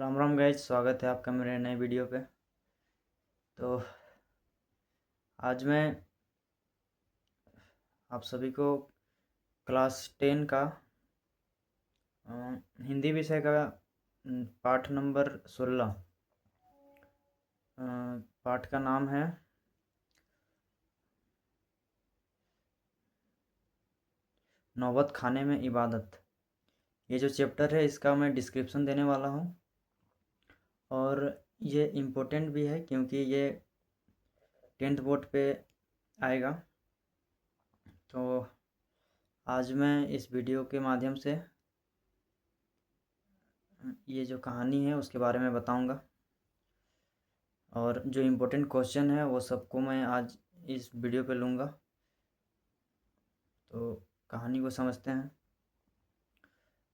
Ram Ram guys, स्वागत है आपका मेरे नए वीडियो पे। तो आज मैं आप सभी को क्लास 10 का हिंदी विषय का पाठ नंबर 16 पाठ का नाम है नौबत खाने में इबादत। ये जो चैप्टर है इसका मैं डिस्क्रिप्शन देने वाला हूँ और ये इम्पोर्टेंट भी है क्योंकि ये 10th बोर्ड पे आएगा। तो आज मैं इस वीडियो के माध्यम से ये जो कहानी है उसके बारे में बताऊंगा और जो इम्पोर्टेंट क्वेश्चन है वो सबको मैं आज इस वीडियो पे लूँगा। तो कहानी को समझते हैं।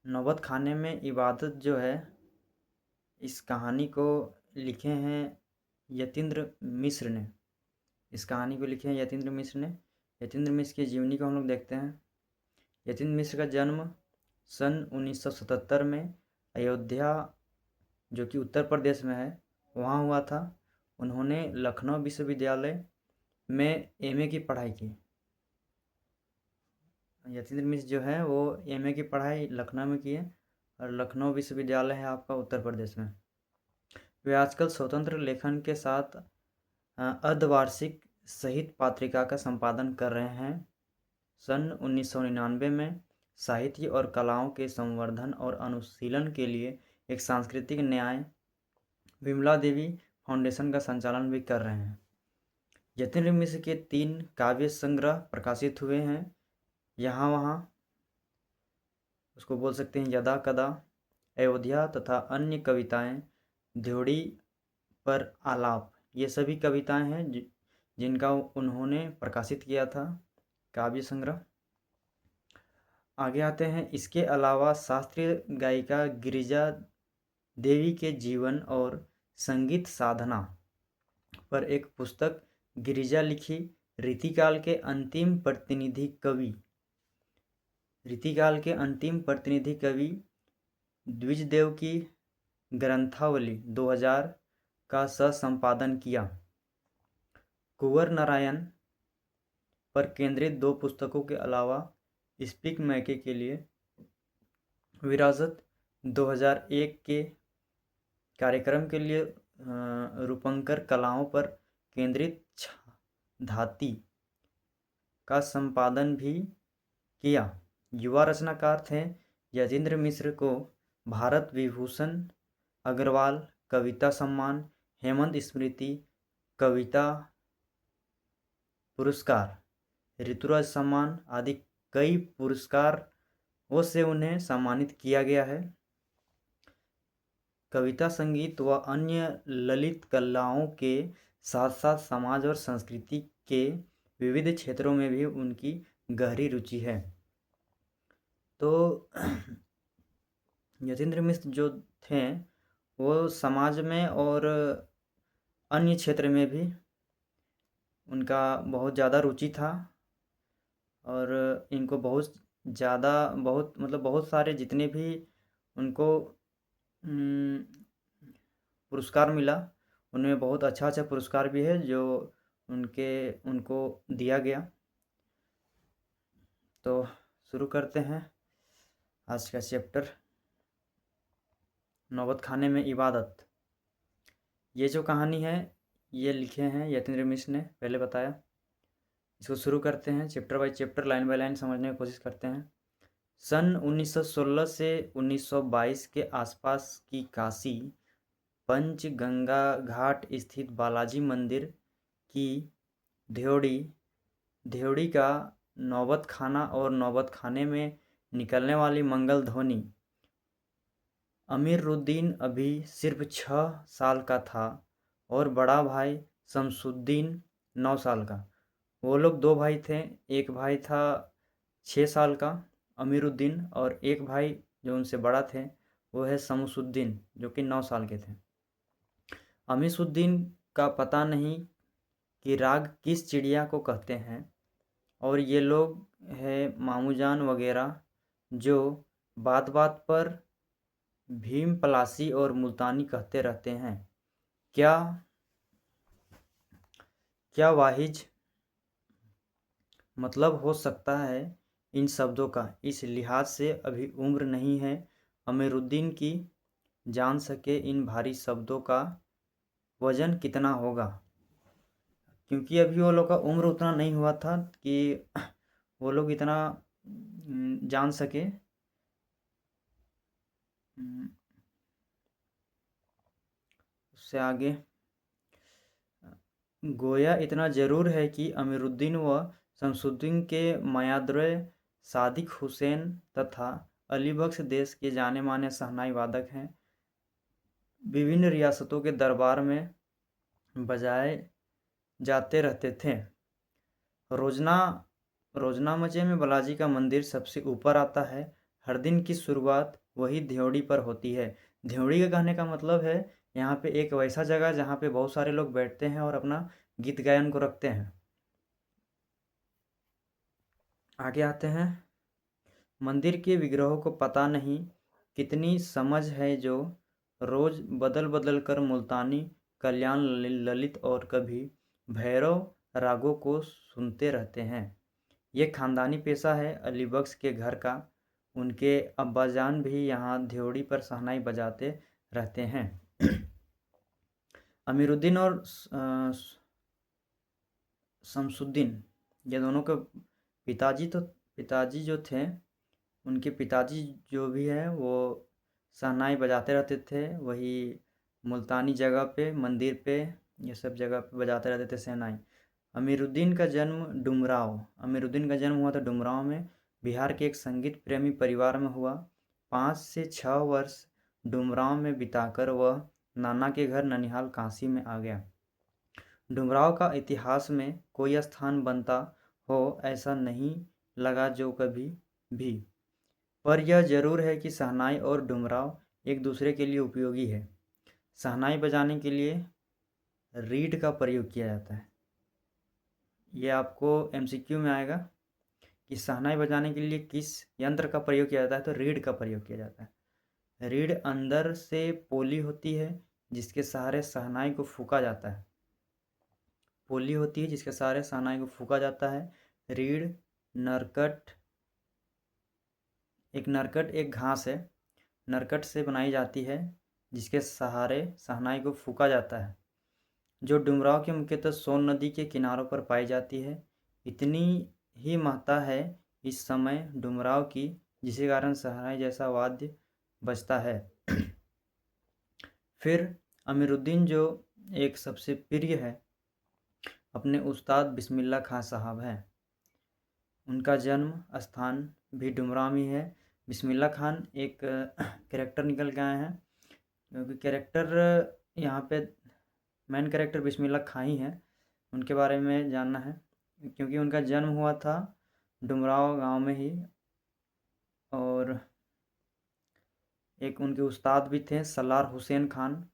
नौबत खाने में इबादत जो है, इस कहानी को लिखे हैं यतीन्द्र मिश्र ने। इस कहानी को लिखे हैं यतीन्द्र मिश्र ने। यतीन्द्र मिश्र की जीवनी को हम लोग देखते हैं। यतीन्द्र मिश्र का जन्म सन 1977 में अयोध्या, जो कि उत्तर प्रदेश में है, वहाँ हुआ था। उन्होंने लखनऊ विश्वविद्यालय में एमए की पढ़ाई की। यतीन्द्र मिश्र जो है वो एमए की पढ़ाई लखनऊ में की है और लखनऊ विश्वविद्यालय है आपका उत्तर प्रदेश में। वे आजकल स्वतंत्र लेखन के साथ अर्धवार्षिक साहित्य पत्रिका का संपादन कर रहे हैं। सन 1999 में साहित्य और कलाओं के संवर्धन और अनुशीलन के लिए एक सांस्कृतिक न्याय विमला देवी फाउंडेशन का संचालन भी कर रहे हैं। यतीन्द्र मिश्र के 3 काव्य संग्रह प्रकाशित हुए हैं। यहाँ वहाँ, उसको बोल सकते हैं यदा कदा, अयोध्या तथा अन्य कविताएं, ध्योड़ी पर आलाप, ये सभी कविताएं हैं जिनका उन्होंने प्रकाशित किया था काव्य संग्रह। आगे आते हैं। इसके अलावा शास्त्रीय गायिका गिरिजा देवी के जीवन और संगीत साधना पर एक पुस्तक गिरिजा लिखी। रीतिकाल के अंतिम प्रतिनिधि कवि द्विजदेव की ग्रंथावली 2000 का सह संपादन किया। कुंवर नारायण पर केंद्रित 2 पुस्तकों के अलावा स्पीक मैके के लिए विरासत 2001 के कार्यक्रम के लिए रूपंकर कलाओं पर केंद्रित धाती का संपादन भी किया। युवा रचनाकार थे। यतीन्द्र मिश्र को भारत विभूषण अग्रवाल कविता सम्मान, हेमंत स्मृति कविता पुरस्कार, ऋतुराज सम्मान आदि कई पुरस्कारों से उन्हें सम्मानित किया गया है। कविता, संगीत व अन्य ललित कलाओं के साथ साथ समाज और संस्कृति के विविध क्षेत्रों में भी उनकी गहरी रुचि है। तो यतीन्द्र मिश्र जो थे वो समाज में और अन्य क्षेत्र में भी उनका बहुत ज़्यादा रुचि था और इनको बहुत सारे जितने भी उनको पुरस्कार मिला, उनमें बहुत अच्छा पुरस्कार भी है जो उनको दिया गया। तो शुरू करते हैं आज का चैप्टर, नौबत खाने में इबादत। ये जो कहानी है ये लिखे हैं यतीन्द्र मिश्र ने, पहले बताया। इसको शुरू करते हैं, chapter by chapter, line by line समझने की कोशिश करते हैं। सन 1916 से 1922 के आसपास की काशी पंचगंगा घाट स्थित बालाजी मंदिर की ध्योड़ी का नौबत खाना और नौबत खाने में निकलने वाली मंगल ध्वनि। अमीरुद्दीन अभी सिर्फ 6 साल का था और बड़ा भाई शमसुद्दीन 9 साल का। वो लोग 2 भाई थे। एक भाई था 6 साल का अमीरुद्दीन और एक भाई जो उनसे बड़ा थे वो है शमसुद्दीन जो कि 9 साल के थे। अमीरुद्दीन का पता नहीं कि राग किस चिड़िया को कहते हैं और ये लोग हैं मामूजान वगैरह जो बात बात पर भीम पलासी और मुल्तानी कहते रहते हैं। क्या क्या वाहिज मतलब हो सकता है इन शब्दों का? इस लिहाज से अभी उम्र नहीं है अमीरुद्दीन की जान सके इन भारी शब्दों का वजन कितना होगा। क्योंकि अभी वो लोग का उम्र उतना नहीं हुआ था कि वो लोग इतना जान सके। उससे आगे गोया इतना ज़रूर है कि अमीरुद्दीन व शमसुद्दीन के मायाद्रे सादिक हुसैन तथा अलीबख्श देश के जाने माने शहनाई वादक हैं। विभिन्न रियासतों के दरबार में बजाए जाते रहते थे। रोजनामचे में बालाजी का मंदिर सबसे ऊपर आता है। हर दिन की शुरुआत वही ध्योड़ी पर होती है। ध्योड़ी का कहने का मतलब है यहाँ पे एक वैसा जगह जहाँ पे बहुत सारे लोग बैठते हैं और अपना गीत गायन को रखते हैं। आगे आते हैं। मंदिर के विग्रहों को पता नहीं कितनी समझ है जो रोज बदल बदल कर मुल्तानी कल्याण ललित और कभी भैरव रागों को सुनते रहते हैं। ये खानदानी पेशा है अलीबख्श के घर का। उनके अब्बाजान भी यहाँ ध्योड़ी पर शहनाई बजाते रहते हैं। अमीरुद्दीन और शमसुद्दीन ये दोनों के पिताजी जो थे उनके पिताजी जो भी है वो शहनाई बजाते रहते थे। वही मुल्तानी जगह पे मंदिर पे ये सब जगह पे बजाते रहते थे शहनाई। अमीरुद्दीन का जन्म हुआ था डुमरांव में। बिहार के एक संगीत प्रेमी परिवार में हुआ। 5 से 6 वर्ष डुमरांव में बिताकर वह नाना के घर ननिहाल काशी में आ गया। डुमरांव का इतिहास में कोई स्थान बनता हो ऐसा नहीं लगा जो कभी भी। पर यह जरूर है कि शहनाई और डुमरांव एक दूसरे के लिए उपयोगी है। शहनाई बजाने के लिए रीड का प्रयोग किया जाता है। ये आपको एमसीक्यू में आएगा कि शहनाई बजाने के लिए किस यंत्र का प्रयोग किया जाता है, तो रीड का प्रयोग किया जाता है। रीड अंदर से पोली होती है जिसके सहारे शहनाई को फूंका जाता है। पोली होती है जिसके सहारे शहनाई को फूंका जाता है। रीड नरकट एक घास है, नरकट से बनाई जाती है जिसके सहारे शहनाई को फूंका जाता है, जो डुमरांव के मुख्यतः सोन नदी के किनारों पर पाई जाती है। इतनी ही महत्ता है इस समय डुमरांव की जिसके कारण शहनाई जैसा वाद्य बजता है। फिर अमीरुद्दीन जो एक सबसे प्रिय है अपने उस्ताद बिस्मिल्लाह खां साहब हैं। उनका जन्म स्थान भी डुमरांव ही है। बिस्मिल्लाह खान एक कैरेक्टर निकल के आए हैं क्योंकि कैरेक्टर यहाँ पे मेन कैरेक्टर बिस्मिल्लाह खां ही हैं। उनके बारे में जानना है क्योंकि उनका जन्म हुआ था डुमरांव गांव में ही। और एक उनके उस्ताद भी थे सलार हुसैन खान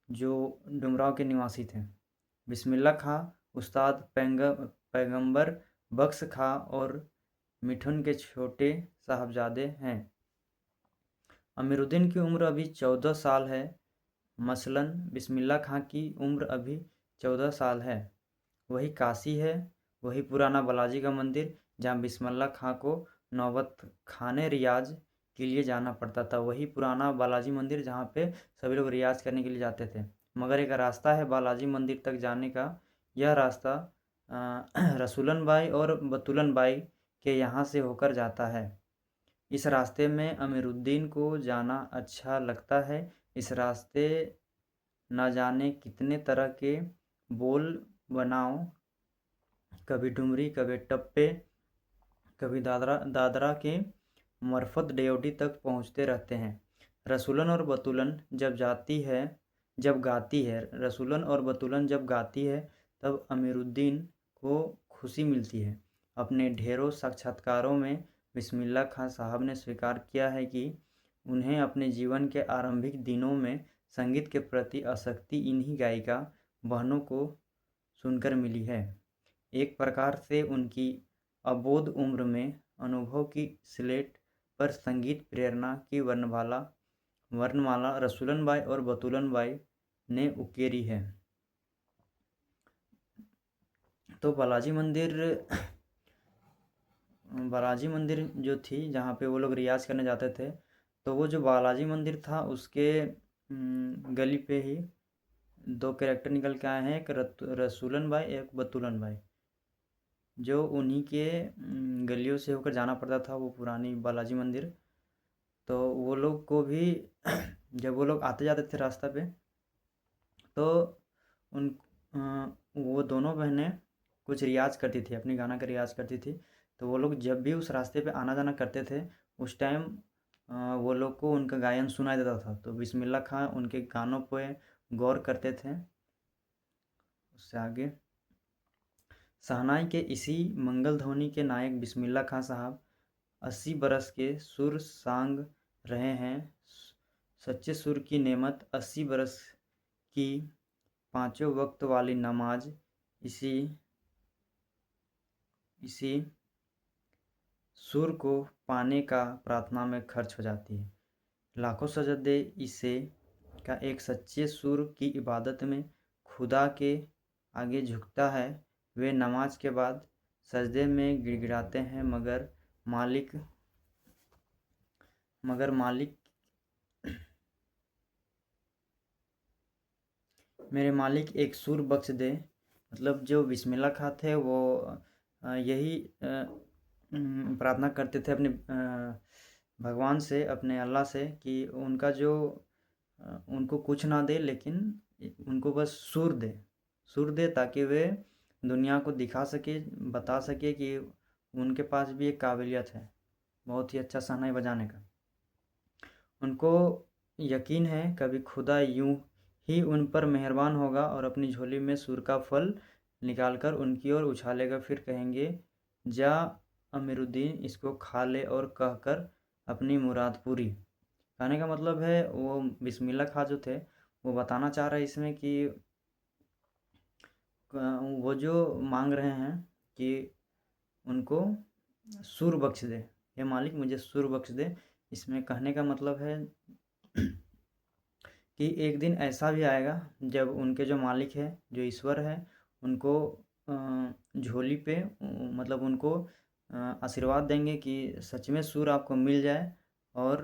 जो डुमरांव के निवासी थे। बिस्मिल्लाह खां उस्ताद पैगंबर बख्श खां और मिठुन के छोटे साहबजादे हैं। अमीरुद्दीन की उम्र अभी 14 साल है। मसलन बिस्मिल्लाह खां की उम्र अभी 14 साल है। वही काशी है, वही पुराना बालाजी का मंदिर जहाँ बिस्मिल्लाह खां को नौबत खाने रियाज के लिए जाना पड़ता था। वही पुराना बालाजी मंदिर जहाँ पे सभी लोग रियाज करने के लिए जाते थे। मगर एक रास्ता है बालाजी मंदिर तक जाने का। यह रास्ता रसूलन बाई और बतुलन बाई के यहाँ से होकर जाता है। इस रास्ते में अमीरुद्दीन को जाना अच्छा लगता है। इस रास्ते न जाने कितने तरह के बोल बनाओ, कभी डुमरी, कभी टप्पे, कभी दादरा के मरफत डेयोडी तक पहुँचते रहते हैं। रसूलन और बतुलन जब गाती है रसूलन और बतुलन जब गाती है तब अमीरुद्दीन को खुशी मिलती है। अपने ढेरों साक्षात्कारों में बिस्मिल्लाह खां साहब ने स्वीकार किया है कि उन्हें अपने जीवन के आरंभिक दिनों में संगीत के प्रति आसक्ति इन्हीं गायिका बहनों को सुनकर मिली है। एक प्रकार से उनकी अबोध उम्र में अनुभव की स्लेट पर संगीत प्रेरणा की वर्णमाला वर्णमाला रसूलन बाई और बतूलन बाई ने उकेरी है। तो बालाजी मंदिर जो थी जहाँ पे वो लोग रियाज करने जाते थे, तो वो जो बालाजी मंदिर था उसके गली पे ही दो कैरेक्टर निकल के आए हैं, एक रसूलन बाई, एक बतूलन बाई, जो उन्हीं के गलियों से होकर जाना पड़ता था वो पुरानी बालाजी मंदिर। तो वो लोग को भी जब वो लोग आते जाते थे रास्ता पे, तो उन वो दोनों बहनें कुछ रियाज करती थी, अपनी गाना का रियाज करती थी। तो वो लोग जब भी उस रास्ते पे आना जाना करते थे, उस टाइम वो लोग को उनका गायन सुनाई देता था। तो बिस्मिल्लाह खां उनके गानों पे गौर करते थे। उससे आगे शहनाई के इसी मंगल ध्वनि के नायक बिस्मिल्लाह खां साहब 80 बरस के सुर सांग रहे हैं। सच्चे सुर की नेमत 80 बरस की पाँचों वक्त वाली नमाज इसी सुर को पाने का प्रार्थना में खर्च हो जाती है। लाखों सजदे इसे का एक सच्चे सुर की इबादत में खुदा के आगे झुकता है। वे नमाज के बाद सजदे में गिड़गिड़ाते हैं, मगर मालिक मेरे मालिक एक सुर बख्श दे। मतलब जो बिस्मिल्लाह खां थे वो यही प्रार्थना करते थे अपने भगवान से, अपने अल्लाह से, कि उनका जो उनको कुछ ना दे, लेकिन उनको बस सुर दे ताकि वे दुनिया को दिखा सके, बता सके कि उनके पास भी एक काबिलियत है बहुत ही अच्छा शहनाई बजाने का। उनको यकीन है कभी खुदा यूं ही उन पर मेहरबान होगा और अपनी झोली में सुर का फल निकालकर उनकी ओर उछालेगा। फिर कहेंगे, जा अमीरुद्दीन, इसको खा ले, और कहकर अपनी मुराद पूरी। कहने का मतलब है वो बिस्मिल्लाह खां जो थे वो बताना चाह रहे हैं इसमें कि वो जो मांग रहे हैं कि उनको सुर बख्श दे, हे मालिक मुझे सुर बख्श दे। इसमें कहने का मतलब है कि एक दिन ऐसा भी आएगा जब उनके जो मालिक है, जो ईश्वर है, उनको झोली पे मतलब उनको आशीर्वाद देंगे कि सच में सुर आपको मिल जाए और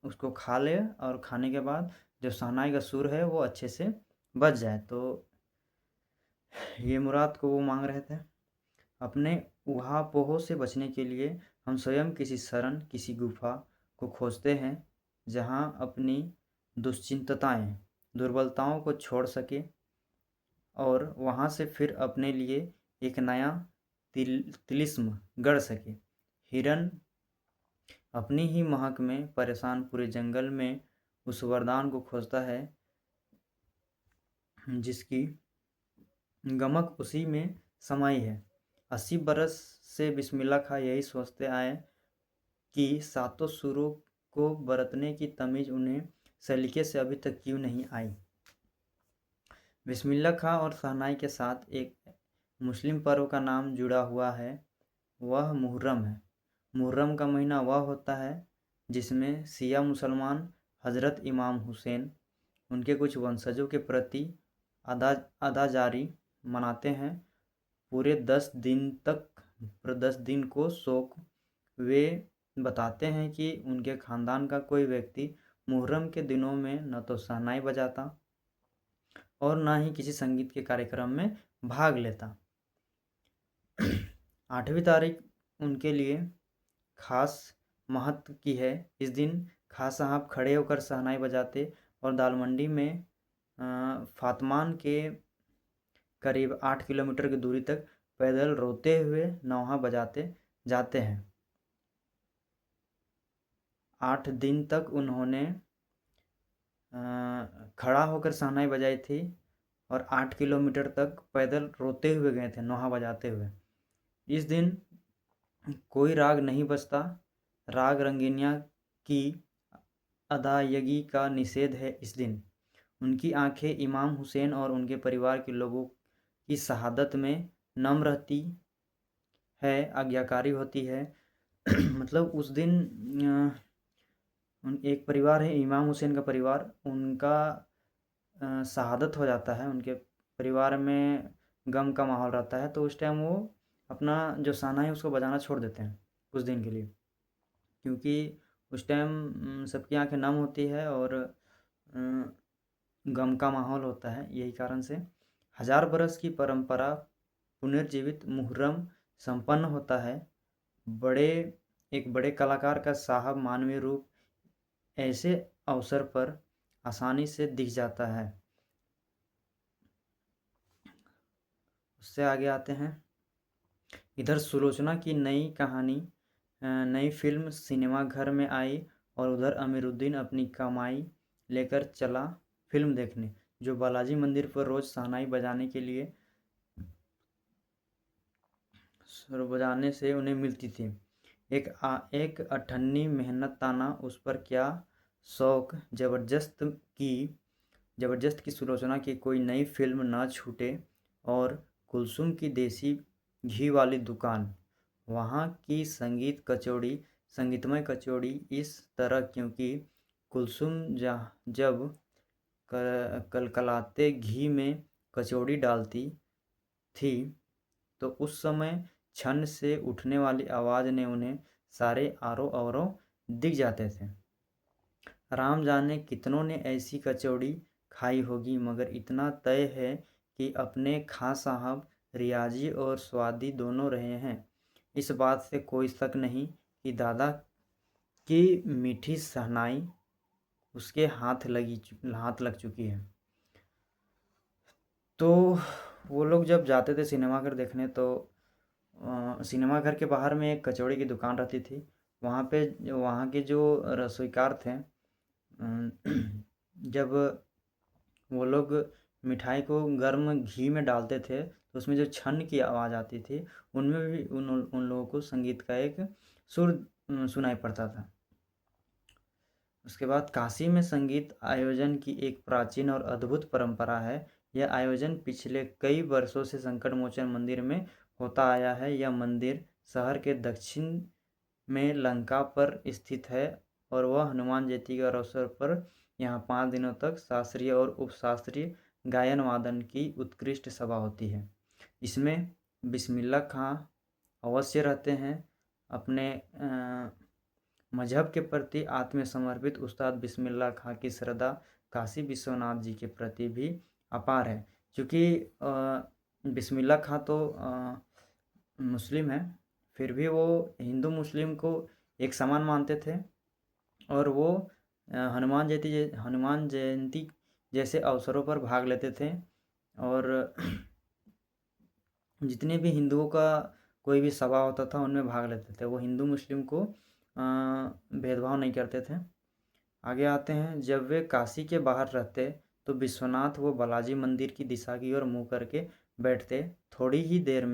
उसको खा ले, और खाने के बाद जो शहनाई का सुर है वो अच्छे से बज जाए। तो ये मुराद को वो मांग रहे थे। अपने उहापोह से बचने के लिए हम स्वयं किसी शरण, किसी गुफा को खोजते हैं जहाँ अपनी दुश्चिंतताएं, दुर्बलताओं को छोड़ सके, और वहाँ से फिर अपने लिए एक नया तिलिस्म गढ़ सके। हिरन अपनी ही महक में परेशान पूरे जंगल में उस वरदान को खोजता है जिसकी गमक उसी में समाई है। 80 बरस से बिस्मिल्लाह खां यही सोचते आए कि सातों सुरों को बरतने की तमीज़ उन्हें सलीके से अभी तक क्यों नहीं आई। बिस्मिल्लाह खां और शहनाई के साथ एक मुस्लिम पर्व का नाम जुड़ा हुआ है, वह मुहर्रम है। मुहर्रम का महीना वह होता है जिसमें शिया मुसलमान हज़रत इमाम हुसैन उनके कुछ वंशजों के प्रति अदाजारी मनाते हैं। पूरे 10 दिन को शोक। वे बताते हैं कि उनके ख़ानदान का कोई व्यक्ति मुहर्रम के दिनों में न तो शहनाई बजाता और न ही किसी संगीत के कार्यक्रम में भाग लेता। 8वीं तारीख उनके लिए खास महत्व की है। इस दिन खां साहब खड़े होकर शहनाई बजाते और दालमंडी में फातमान के करीब 8 किलोमीटर की दूरी तक पैदल रोते हुए नौहा बजाते जाते हैं। 8 दिन तक उन्होंने खड़ा होकर शहनाई बजाई थी और 8 किलोमीटर तक पैदल रोते हुए गए थे, नौहा बजाते हुए। इस दिन कोई राग नहीं बजता। राग रंगीनिया की अदायगी का निषेध है। इस दिन उनकी आंखें इमाम हुसैन और उनके परिवार के लोगों की शहादत में नम रहती है, आज्ञाकारी होती है। मतलब उस दिन एक परिवार है इमाम हुसैन का परिवार, उनका शहादत हो जाता है, उनके परिवार में गम का माहौल रहता है, तो उस टाइम वो अपना जो शहनाई है उसको बजाना छोड़ देते हैं कुछ दिन के लिए, क्योंकि उस टाइम सबकी आंखें नम होती है और गम का माहौल होता है। यही कारण से 1000 बरस की परंपरा पुनर्जीवित मुहर्रम संपन्न होता है। एक बड़े कलाकार का साहब मानवीय रूप ऐसे अवसर पर आसानी से दिख जाता है। उससे आगे आते हैं, इधर सुलोचना की नई कहानी नई फिल्म सिनेमाघर में आई और उधर अमीरुद्दीन अपनी कमाई लेकर चला फिल्म देखने, जो बालाजी मंदिर पर रोज शहनाई बजाने के लिए बजाने से उन्हें मिलती थी। एक अठन्नी मेहनताना उस पर क्या शौक, जबरदस्त की सुलोचना की कोई नई फिल्म ना छूटे और कुलसुम की देसी घी वाली दुकान, वहाँ की संगीतमय कचौड़ी इस तरह, क्योंकि कुलसुम जब कलकलाते घी में कचौड़ी डालती थी तो उस समय छन से उठने वाली आवाज़ ने उन्हें सारे आरों अवरों दिख जाते थे। राम जाने कितनों ने ऐसी कचौड़ी खाई होगी, मगर इतना तय है कि अपने खां साहब रियाजी और स्वादी दोनों रहे हैं। इस बात से कोई शक नहीं कि दादा की मीठी शहनाई उसके हाथ लग चुकी है। तो वो लोग जब जाते थे सिनेमाघर देखने, तो सिनेमाघर के बाहर में एक कचौड़ी की दुकान रहती थी। वहाँ के जो रसोईकार थे, जब वो लोग मिठाई को गर्म घी में डालते थे तो उसमें जो छन की आवाज़ आती थी, उनमें भी उन लोगों को संगीत का एक सुर सुनाई पड़ता था। उसके बाद काशी में संगीत आयोजन की एक प्राचीन और अद्भुत परंपरा है। यह आयोजन पिछले कई वर्षों से संकट मोचन मंदिर में होता आया है। यह मंदिर शहर के दक्षिण में लंका पर स्थित है और वह हनुमान जयंती के अवसर पर यहाँ 5 दिनों तक शास्त्रीय और उपशास्त्रीय गायन वादन की उत्कृष्ट सभा होती है। इसमें बिस्मिल्लाह खां अवश्य रहते हैं। अपने मजहब के प्रति आत्मसमर्पित उस्ताद बिस्मिल्लाह खां की श्रद्धा काशी विश्वनाथ जी के प्रति भी अपार है, क्योंकि बिस्मिल्लाह खां तो मुस्लिम है, फिर भी वो हिंदू मुस्लिम को एक समान मानते थे और वो हनुमान जयंती जैसे अवसरों पर भाग लेते थे और जितने भी हिंदुओं का कोई भी सभा होता था उनमें भाग लेते थे। वो हिंदू मुस्लिम को भेदभाव नहीं करते थे। आगे आते हैं, जब वे काशी के बाहर रहते तो विश्वनाथ वो बालाजी मंदिर की दिशा की ओर मुँह करके बैठते। थोड़ी ही देर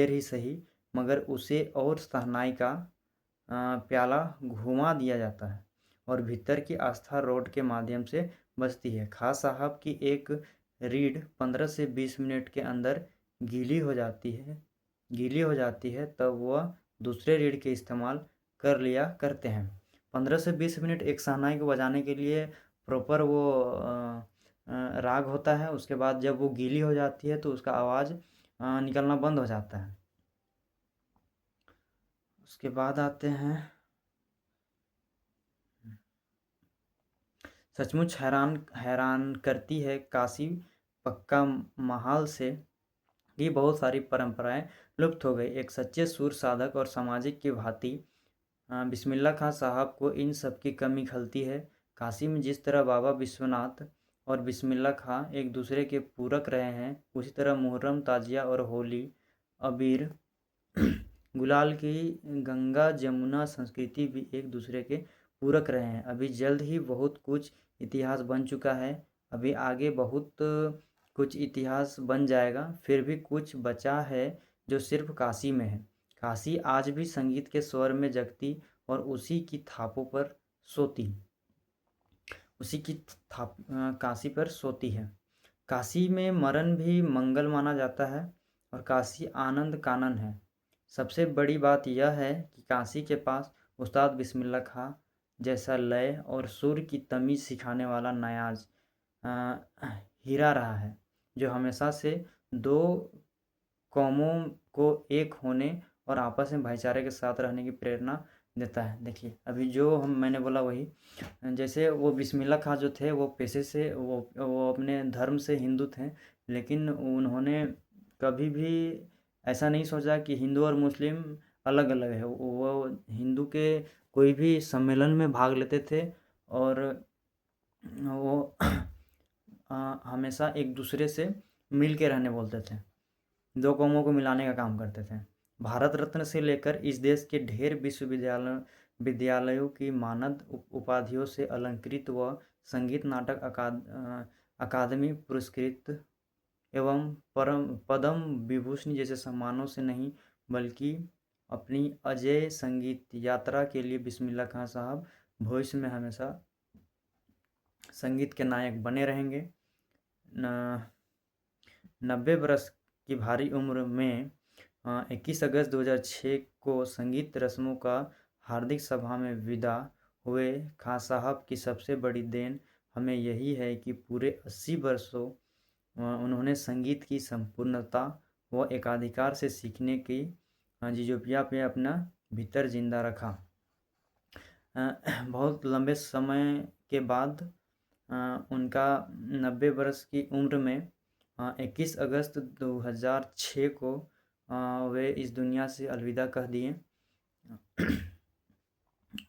ही सही, मगर उसे और शहनाई का प्याला घुमा दिया जाता है और भीतर की आस्था रोड के माध्यम से बजती है। खां साहब की एक रीढ़ 15 से 20 मिनट के अंदर गीली हो जाती है तब वह दूसरे रीढ़ के इस्तेमाल कर लिया करते हैं। 15 से 20 मिनट एक शहनाई को बजाने के लिए प्रॉपर वो राग होता है। उसके बाद जब वो गीली हो जाती है तो उसका आवाज़ निकलना बंद हो जाता है। उसके बाद आते हैं, सचमुच हैरान करती है काशी पक्का महाल से कि बहुत सारी परंपराएं लुप्त हो गई। एक सच्चे सुर साधक और सामाजिक की भांति बिस्मिल्लाह खां साहब को इन सब की कमी खलती है। काशी में जिस तरह बाबा विश्वनाथ और बिस्मिल्लाह खां एक दूसरे के पूरक रहे हैं, उसी तरह मुहर्रम, ताजिया और होली, अबीर गुलाल की गंगा जमुना संस्कृति भी एक दूसरे के पूरक रहे हैं। अभी जल्द ही बहुत कुछ इतिहास बन चुका है, अभी आगे बहुत कुछ इतिहास बन जाएगा, फिर भी कुछ बचा है जो सिर्फ काशी में है। काशी आज भी संगीत के स्वर में जगती और उसी की थापों पर सोती काशी पर सोती है। काशी में मरण भी मंगल माना जाता है और काशी आनंद कानन है। सबसे बड़ी बात यह है कि काशी के पास उस्ताद बिस्मिल्लाह खां जैसा लय और सुर की तमीज़ सिखाने वाला नयाज़ हीरा रहा है, जो हमेशा से दो कौमों को एक होने और आपस में भाईचारे के साथ रहने की प्रेरणा देता है। देखिए, अभी जो मैंने बोला वही, जैसे वो बिस्मिल्लाह खां जो थे वो पेशे से वो अपने धर्म से हिंदू थे, लेकिन उन्होंने कभी भी ऐसा नहीं सोचा कि हिंदू और मुस्लिम अलग-अलग है। वो हिंदू के कोई भी सम्मेलन में भाग लेते थे और वो हमेशा एक दूसरे से मिल के रहने बोलते थे। दो कौमों को मिलाने का काम करते थे। भारत रत्न से लेकर इस देश के ढेर विद्यालयों की मानद उपाधियों से अलंकृत व संगीत नाटक अकादमी पुरस्कृत एवं पद्म विभूषण जैसे सम्मानों से नहीं, बल्कि अपनी अजेय संगीत यात्रा के लिए बिस्मिल्लाह खां साहब भविष्य में हमेशा संगीत के नायक बने रहेंगे। 90 बरस की भारी उम्र में 21 अगस्त 2006 को संगीत रस्मों का हार्दिक सभा में विदा हुए खां साहब की सबसे बड़ी देन हमें यही है कि पूरे 80 वर्षों उन्होंने संगीत की संपूर्णता व एकाधिकार से सीखने की जिज्ञासा पे अपना भीतर जिंदा रखा। बहुत लंबे समय के बाद उनका 90 वर्ष की उम्र में 21 अगस्त 2006 को वे इस दुनिया से अलविदा कह दिए।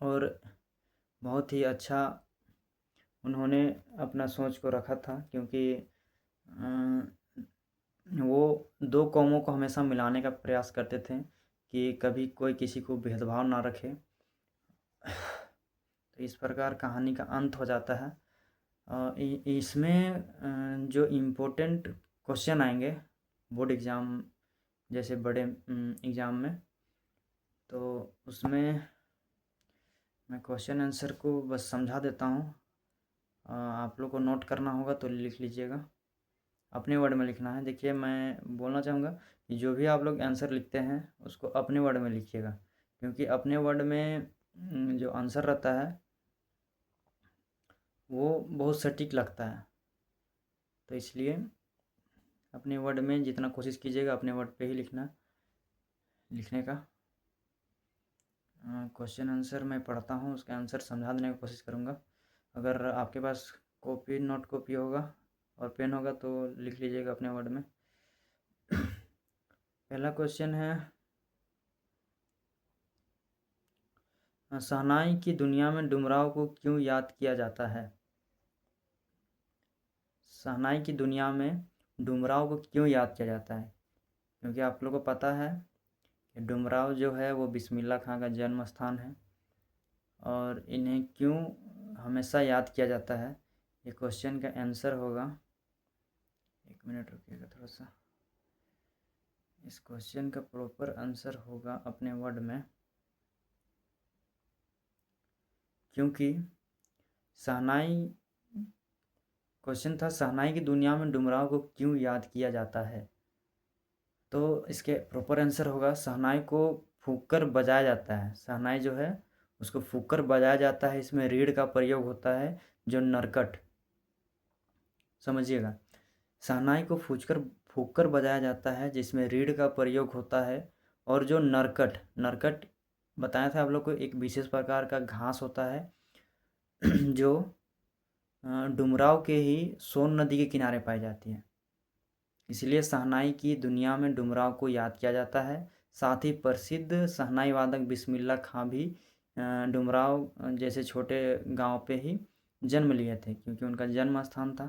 और बहुत ही अच्छा उन्होंने अपना सोच को रखा था, क्योंकि वो दो कौमों को हमेशा मिलाने का प्रयास करते थे कि कभी कोई किसी को भेदभाव ना रखे। तो इस प्रकार कहानी का अंत हो जाता है। इसमें जो इम्पोर्टेंट क्वेश्चन आएंगे बोर्ड एग्ज़ाम जैसे बड़े एग्ज़ाम में, तो उसमें मैं क्वेश्चन आंसर को बस समझा देता हूँ। आप लोग को नोट करना होगा तो लिख लीजिएगा, अपने वर्ड में लिखना है। देखिए, मैं बोलना चाहूँगा कि जो भी आप लोग आंसर लिखते हैं उसको अपने वर्ड में लिखिएगा, क्योंकि अपने वर्ड में जो आंसर रहता है वो बहुत सटीक लगता है। तो इसलिए अपने वर्ड में जितना कोशिश कीजिएगा अपने वर्ड पे ही लिखने का। क्वेश्चन आंसर मैं पढ़ता हूँ, उसका आंसर समझा देने की कोशिश करूँगा। अगर आपके पास कॉपी नोट कॉपी होगा और पेन होगा तो लिख लीजिएगा अपने वर्ड में। पहला क्वेश्चन है, शहनाई की दुनिया में डुमराव को क्यों याद किया जाता है? शहनाई की दुनिया में डुमराव को क्यों याद किया जाता है? क्योंकि आप लोगों को पता है कि डुमराव जो है वो बिस्मिल्लाह खां का जन्म स्थान है, और इन्हें क्यों हमेशा याद किया जाता है, ये क्वेश्चन का आंसर होगा। एक मिनट रुकिएगा थोड़ा सा। इस क्वेश्चन का प्रॉपर आंसर होगा अपने वर्ड में, क्योंकि शहनाई क्वेश्चन था शहनाई की दुनिया में डुमराव को क्यों याद किया जाता है। तो इसके प्रॉपर आंसर होगा, शहनाई को फूंक कर बजाया जाता है। शहनाई जो है उसको फूंक कर बजाया जाता है। इसमें रीढ़ का प्रयोग होता है, जो नरकट, समझिएगा, शहनाई को फूंक कर बजाया जाता है जिसमें रीढ़ का प्रयोग होता है, और जो नरकट बताया था आप लोग को, एक विशेष प्रकार का घास होता है जो डुमराव के ही सोन नदी के किनारे पाई जाती है। इसलिए शहनाई की दुनिया में डुमराव को याद किया जाता है। साथ ही प्रसिद्ध शहनाई वादक बिस्मिल्लाह खां भी डुमराव जैसे छोटे गांव पे ही जन्म लिए थे, क्योंकि उनका जन्म स्थान था।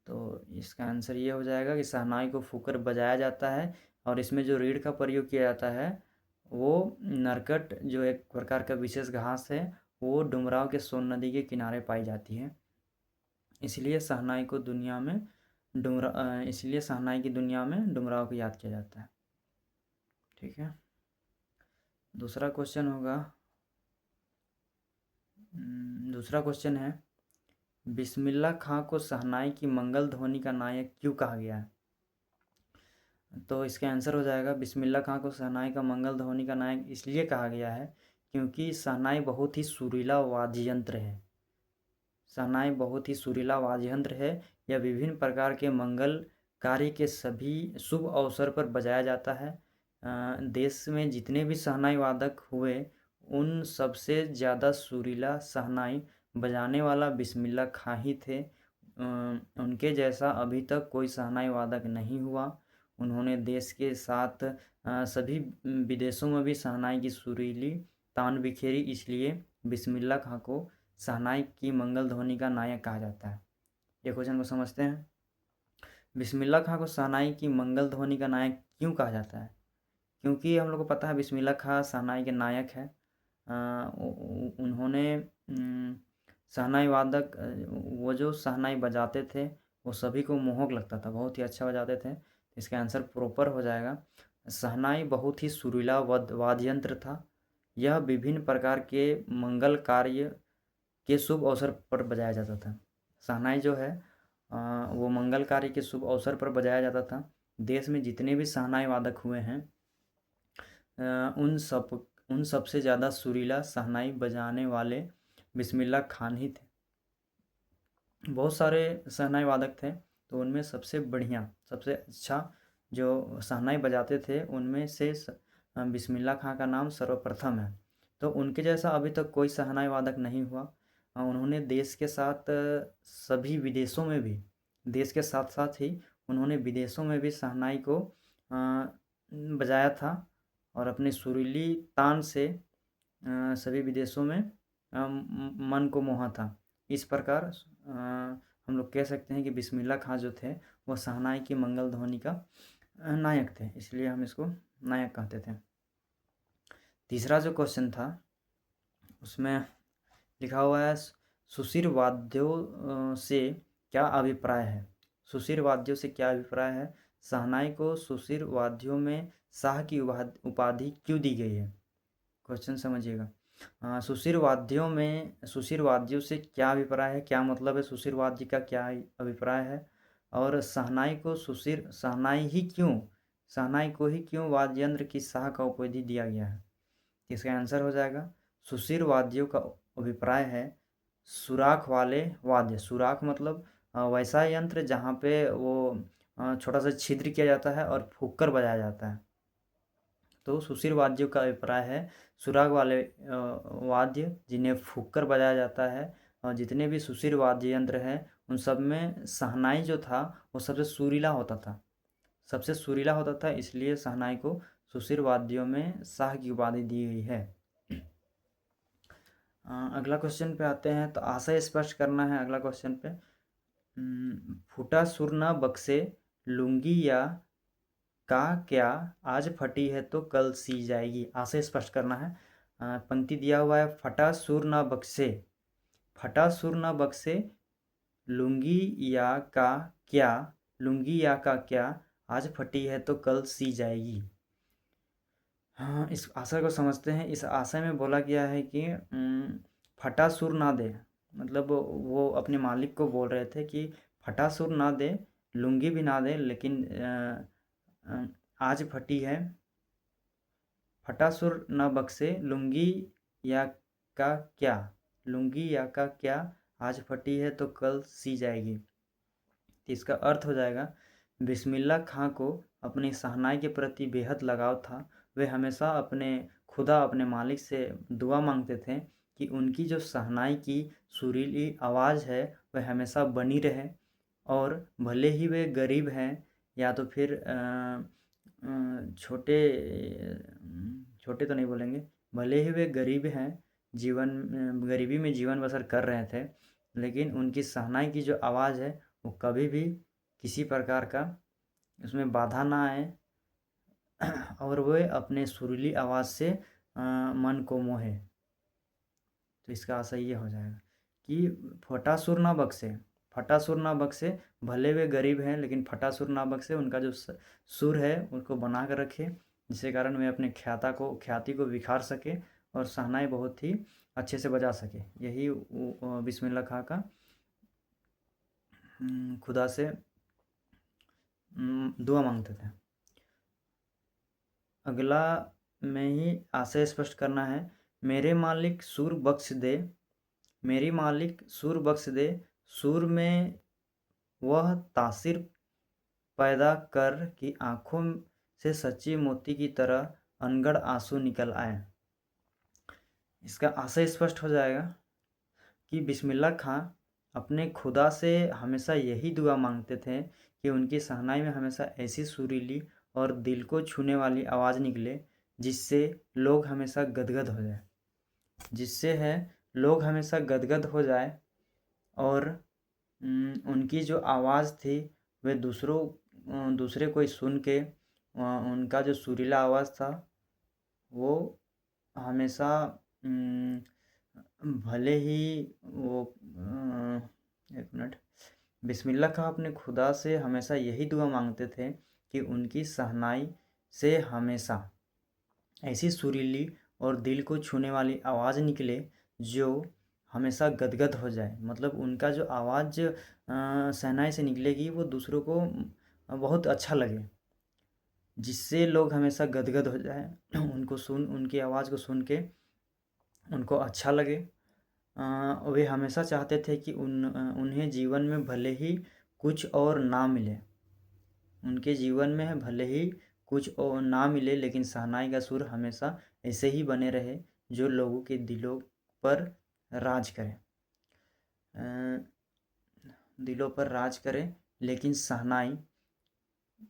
तो इसका आंसर ये हो जाएगा कि शहनाई को फूंकर बजाया जाता है, और इसमें जो रीढ़ का प्रयोग किया जाता है वो नरकट, जो एक प्रकार का विशेष घास है, वो डुमराव के सोन नदी के किनारे पाई जाती है। इसलिए शहनाई की दुनिया में डुमराव को याद किया जाता है। ठीक है, दूसरा क्वेश्चन है, बिस्मिल्लाह खां को शहनाई की मंगल ध्वनि का नायक क्यों कहा गया है? तो इसका आंसर हो जाएगा, बिस्मिल्लाह खां को शहनाई का मंगल ध्वनि का नायक इसलिए कहा गया है क्योंकि शहनाई बहुत ही सुरीला वाद्य यंत्र है। शहनाई बहुत ही सुरीला वाद्य यंत्र है। यह विभिन्न प्रकार के मंगल कार्य के सभी शुभ अवसर पर बजाया जाता है। देश में जितने भी शहनाई वादक हुए, उन सबसे ज़्यादा सुरीला शहनाई बजाने वाला बिस्मिल्लाह खां ही थे। उनके जैसा अभी तक कोई शहनाई वादक नहीं हुआ। उन्होंने देश के साथ सभी विदेशों में भी शहनाई की सुरीली तान बिखेरी, इसलिए बिस्मिल्लाह खां को शहनाई की मंगल ध्वनि का नायक कहा जाता है। ये क्वेश्चन को समझते हैं। बिस्मिल्लाह खां को शहनाई की मंगल ध्वनि का नायक क्यों कहा जाता है? क्योंकि हम लोग को पता है बिस्मिल्लाह खां शहनाई के नायक है। उन्होंने शहनाई वादक वो जो शहनाई बजाते थे वो सभी को मोहक लगता था, बहुत ही अच्छा बजाते थे। इसका आंसर प्रॉपर हो जाएगा। शहनाई बहुत ही सुरीला वाद्य यंत्र था। यह विभिन्न प्रकार के मंगल कार्य के शुभ अवसर पर बजाया जाता था। शहनाई जो है वो मंगल कार्य के शुभ अवसर पर बजाया जाता था। देश में जितने भी शहनाई वादक हुए हैं, उन सबसे ज़्यादा सुरीला शहनाई बजाने वाले बिस्मिल्लाह खान ही थे। बहुत सारे शहनाई वादक थे, तो उनमें सबसे बढ़िया, सबसे अच्छा जो शहनाई बजाते थे, उनमें से बिस्मिल्लाह खां का नाम सर्वप्रथम है। तो उनके जैसा अभी तक कोई शहनाई वादक नहीं हुआ। उन्होंने देश के साथ सभी विदेशों में भी, देश के साथ साथ ही उन्होंने विदेशों में भी शहनाई को बजाया था और अपनी सुरीली तान से सभी विदेशों में मन को मोहा था। इस प्रकार हम लोग कह सकते हैं कि बिस्मिल्लाह खां जो थे वो शहनाई की मंगल ध्वनि का नायक थे, इसलिए हम इसको नायक कहते थे। तीसरा जो क्वेश्चन था उसमें लिखा हुआ है, सुशिर वाद्यों से क्या अभिप्राय है? सुशिर वाद्यों से क्या अभिप्राय है? शहनाई को सुशिर वाद्यों में शाह की उपाधि क्यों दी गई है? क्वेश्चन समझिएगा। सुशिर वाद्यों से क्या अभिप्राय है, क्या मतलब है, सुशिर वाद्य का क्या अभिप्राय है, और शहनाई को ही क्यों वाद्य यंत्र की शाह का उपाधि दिया गया है? इसका आंसर हो जाएगा, सुशिर वाद्यों का अभिप्राय है सुराख वाले वाद्य। सुराख मतलब वैसा यंत्र जहाँ पे वो छोटा सा छिद्र किया जाता है और फूंक कर बजाया जाता है। तो सुशिर वाद्यों का अभिप्राय है सुराग वाले वाद्य जिन्हें फूंक कर बजाया जाता है। और जितने भी सुशिर वाद्य यंत्र हैं उन सब में शहनाई जो था वो सबसे सुरीला होता था, इसलिए शहनाई को सुशिर वाद्यों में शाह की उपाधि दी गई है। अगला क्वेश्चन पे आते हैं, तो आशय स्पष्ट करना है। अगला क्वेश्चन पे, फूटा सुर न बक्से लुंगी या का क्या आज फटी है तो कल सी जाएगी। आशय स्पष्ट करना है। पंक्ति दिया हुआ है, फटा सुर न बक्से लुंगी या का क्या आज फटी है तो कल सी जाएगी। हाँ, इस आशय को समझते हैं। इस आशय में बोला गया है कि फटा सुर ना दे, मतलब वो अपने मालिक को बोल रहे थे कि फटा सुर ना दे, लुंगी भी ना दे, लेकिन आज फटी है। फटा सुर न बक्से लुंगी या का क्या आज फटी है तो कल सी जाएगी। तो इसका अर्थ हो जाएगा, बिस्मिल्लाह खां को अपनी शहनाई के प्रति बेहद लगाव था। वे हमेशा अपने मालिक से दुआ मांगते थे कि उनकी जो शहनाई की सुरीली आवाज़ है वह हमेशा बनी रहे, और भले ही वे गरीब हैं या तो फिर छोटे तो नहीं बोलेंगे, भले ही वे गरीब हैं, गरीबी में जीवन बसर कर रहे थे, लेकिन उनकी शहनाई की जो आवाज़ है वो कभी भी किसी प्रकार का उसमें बाधा ना आए और वे अपने सुरीली आवाज़ से मन को मोहे। तो इसका आशय ये हो जाएगा कि फटा सुर ना बख्शे, भले वे गरीब हैं लेकिन फटा सुर ना बख्शे, उनका जो सुर है उनको बना कर रखे, जिसके कारण वे अपने ख्याति को विखार सके और शहनाई बहुत ही अच्छे से बजा सके। यही बिस्मिल्लाह खां का खुदा से दुआ मांगते थे। अगला में ही आशय स्पष्ट करना है मेरे मालिक सूर बख्श दे, मेरी मालिक सूर बख्श दे, सूर में वह तासिर पैदा कर कि आँखों से सच्ची मोती की तरह अनगढ़ आँसू निकल आए। इसका आशय स्पष्ट हो जाएगा कि बिस्मिल्लाह खां अपने खुदा से हमेशा यही दुआ मांगते थे कि उनकी शहनाई में हमेशा ऐसी सुरीली और दिल को छूने वाली आवाज़ निकले जिससे लोग हमेशा गदगद हो जाए, जिससे है लोग हमेशा गदगद हो जाए। और उनकी जो आवाज़ थी वे दूसरे कोई सुन के उनका जो सुरीला आवाज़ था वो हमेशा भले ही वो एक मिनट, बिस्मिल्लाह खां अपने खुदा से हमेशा यही दुआ मांगते थे कि उनकी शहनाई से हमेशा ऐसी सुरीली और दिल को छूने वाली आवाज़ निकले जो हमेशा गदगद हो जाए। मतलब उनका जो आवाज़ शहनाई से निकलेगी वो दूसरों को बहुत अच्छा लगे, जिससे लोग हमेशा गदगद हो जाए उनकी आवाज़ को सुन के उनको अच्छा लगे। वे हमेशा चाहते थे कि उन्हें जीवन में भले ही कुछ और ना मिले, उनके जीवन में भले ही कुछ और ना मिले, लेकिन शहनाई का सुर हमेशा ऐसे ही बने रहे जो लोगों के दिलों पर राज करे, दिलों पर राज करे। लेकिन शहनाई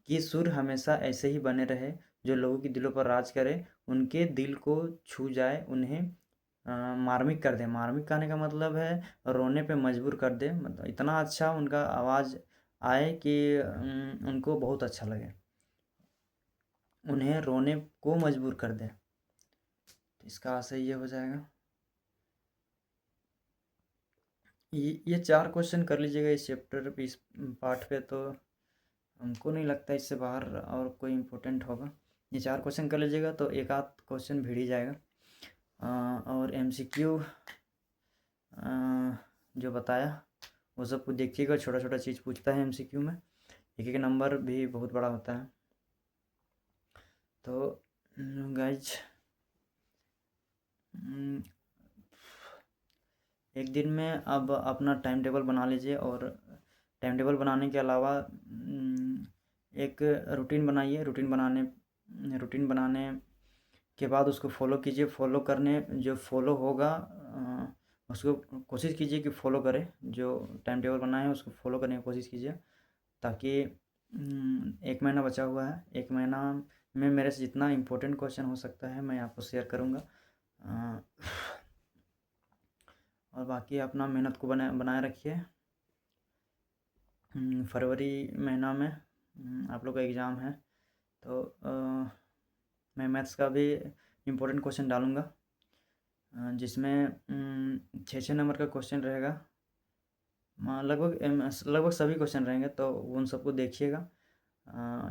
की सुर हमेशा ऐसे ही बने रहे जो लोगों के दिलों पर राज करे, उनके दिल को छू जाए, उन्हें मार्मिक कर दे। मार्मिक कहने का मतलब है रोने पे मजबूर कर दे। मतलब इतना अच्छा उनका आवाज़ आए कि उनको बहुत अच्छा लगे, उन्हें रोने को मजबूर कर दे। तो इसका आशय ये हो जाएगा। ये 4 क्वेश्चन कर लीजिएगा इस चैप्टर पे, इस पार्ट पे। तो हमको नहीं लगता इससे बाहर और कोई इम्पोर्टेंट होगा। ये 4 क्वेश्चन कर लीजिएगा तो एक आध क्वेश्चन भिड़ ही जाएगा। और MCQ जो बताया वो सब कुछ देखिएगा, छोटा छोटा चीज़ पूछता है MCQ में, एक एक नंबर भी बहुत बड़ा होता है। तो गाइज एक दिन में अब अपना टाइम टेबल बना लीजिए, और टाइम टेबल बनाने के अलावा एक रूटीन बनाइए। रूटीन बनाने के बाद उसको फॉलो कीजिए। फॉलो करने जो फॉलो होगा उसको कोशिश कीजिए कि फॉलो करें, जो टाइम टेबल बनाए हैं उसको फॉलो करने की कोशिश कीजिए, ताकि 1 महीना बचा हुआ है। 1 महीना में मेरे से जितना इम्पोर्टेंट क्वेश्चन हो सकता है मैं आपको शेयर करूँगा। और बाकी अपना मेहनत को बनाए रखिए। फरवरी महीना में आप लोग का एग्ज़ाम है, तो मैं मैथ्स का भी इम्पोर्टेंट क्वेश्चन डालूँगा, जिसमें 6 नंबर का क्वेश्चन रहेगा। लगभग सभी क्वेश्चन रहेंगे, तो उन सबको देखिएगा।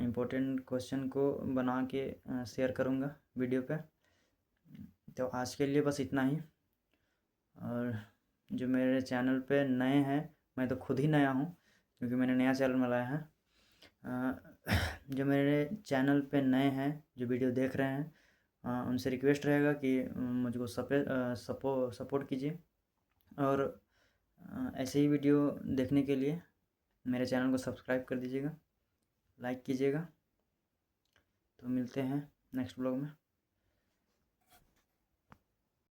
इम्पोर्टेंट क्वेश्चन को बना के शेयर करूँगा वीडियो पे। तो आज के लिए बस इतना ही। और जो मेरे चैनल पे नए हैं, मैं तो खुद ही नया हूँ क्योंकि मैंने नया चैनल बनाया है। जो मेरे चैनल पे नए हैं, जो वीडियो देख रहे हैं, उनसे रिक्वेस्ट रहेगा कि मुझको सपोर्ट कीजिए, और ऐसे ही वीडियो देखने के लिए मेरे चैनल को सब्सक्राइब कर दीजिएगा, लाइक कीजिएगा। तो मिलते हैं नेक्स्ट ब्लॉग में।